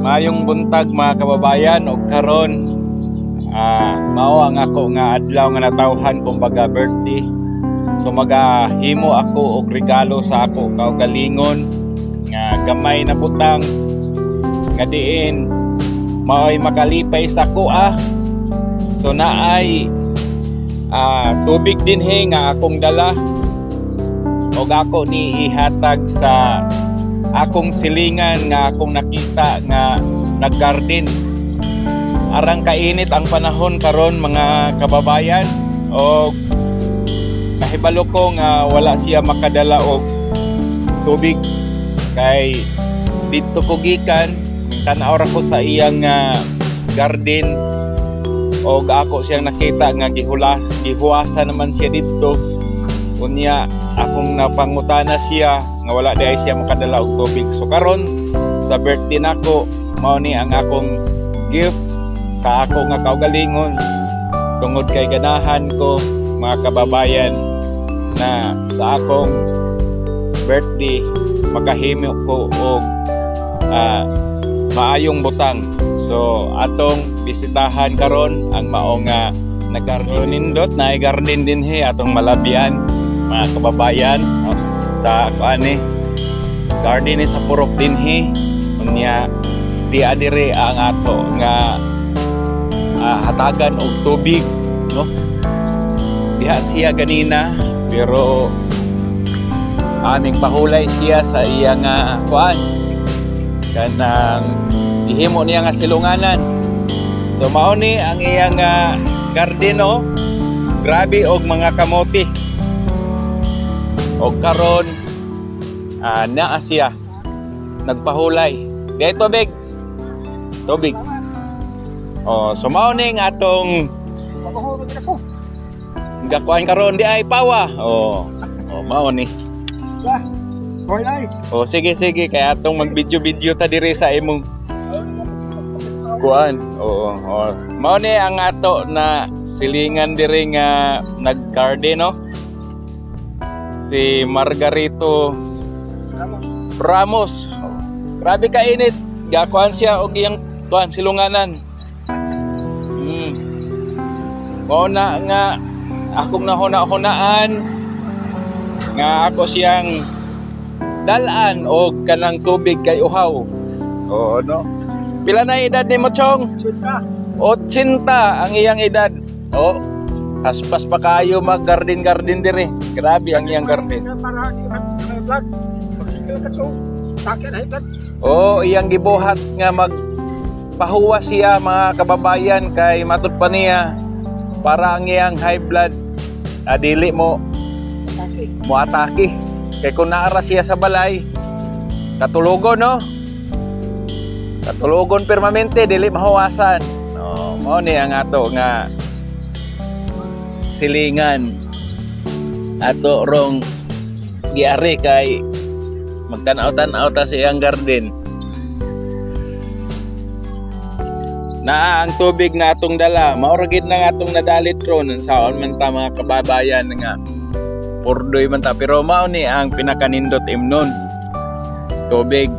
Mayong buntag mga kababayan og karon mao ang ako nga adlaw nga natawhan kumbaga birthday. So magahimo ako og regalo sa ako kaugalingon nga gamay na butang nga diin mao'y makalipay sa kuha. So naay tubig dinhi nga akong dala og ako ni ihatag sa akong silingan nga akong nakita nga naggarden. Arang kainit ang panahon karon mga kababayan og nahibalo ko nga wala siya makadala og tubig kay dito ko gikan tan-aw ra ko sa iyang garden og ako siyang nakita nga gihuwasa naman siya dito. Unya akong napangutana siya nga wala di siya makadala og tubig. So karon sa birthday nako mao ni ang akong gift sa ako nga kaugalingon tungod kay ganahan ko mga kababayan na sa akong birthday makahimo ko og maayong butang. So atong bisitahan karon ang mao nga nag-garden nindot na garden dinhi atong malabyan mga kababayan sa kuani garden ni sa purok dinhi unya di adire ang ato nga hatagan og tubig no diha siya ganina pero aming pahulay siya sa iya nga kuan kanang ihimo niya nga silunganan. So mao ni ang iyang garden no grabe og mga kamote og karon naa siya nagpahulay di tubig so mao ning atong gakuan karon di ay pawa mao ni sige kay atong mag-video ta diri sa imong kuan mao ni ang ato na silingan diri nga nag-garden no si Margarito Ramos. Grabe ka init. Gakuan siya og iyang tuan silunganan. Mao na nga akong nahuna-hunaan nga ako siyang dalan og kanang tubig kay uhaw. No. Pila na edad ni mo, Chong? 80 ang iyang edad. Aspas pa kayo mag-garden dire. Grabe ang iyang garden. Iyang gibuhat nga magpahuwas siya mga kababayan kay matud pa niya para ang iyang high blood dili mo atake. Kay kung naara siya sa balay katulugon no. Katulugon permanente dili mahawasan. Mao ni ang ato nga silingan ato rong giari kay magtanaw-tanaw ta sa iyang garden. Na ang tubig na atong dala mao ra gid na atong nadalit ron saon man ta mga kababayan nga purdoy man ta pero mao ni ang pinakanindot imnon tubig.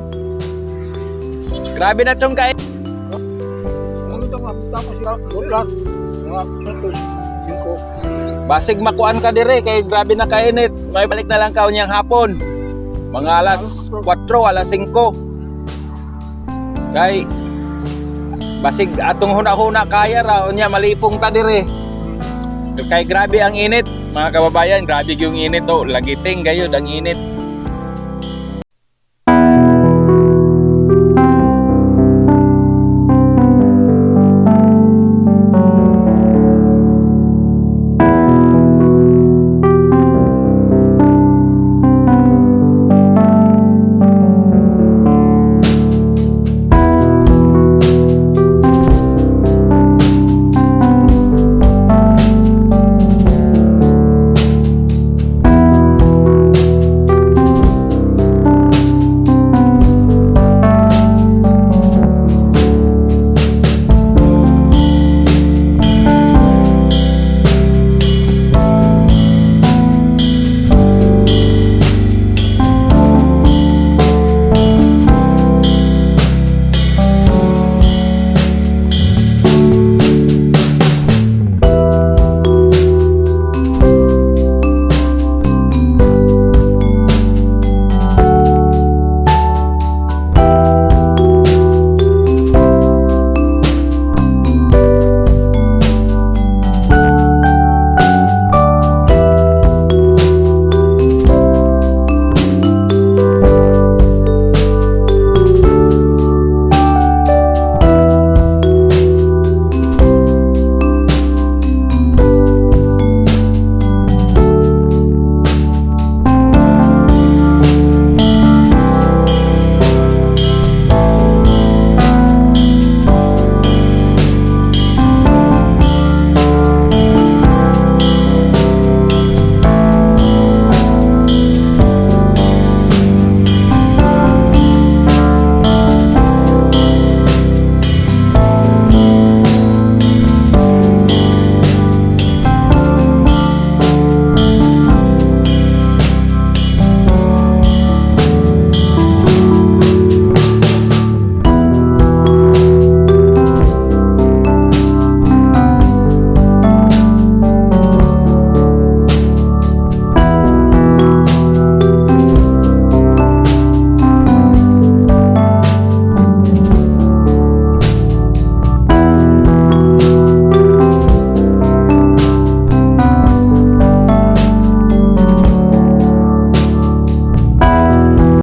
Grabe na Chong kay basig makuan ka dire kay grabe na kainit. May balik na lang ka unyang hapon. Mga alas 4, alas 5. Kay basig atong huna-huna kaya ra unya malipong ta dire. Kay grabe ang init mga kababayan, grabe yung init lagiting gayud ang init.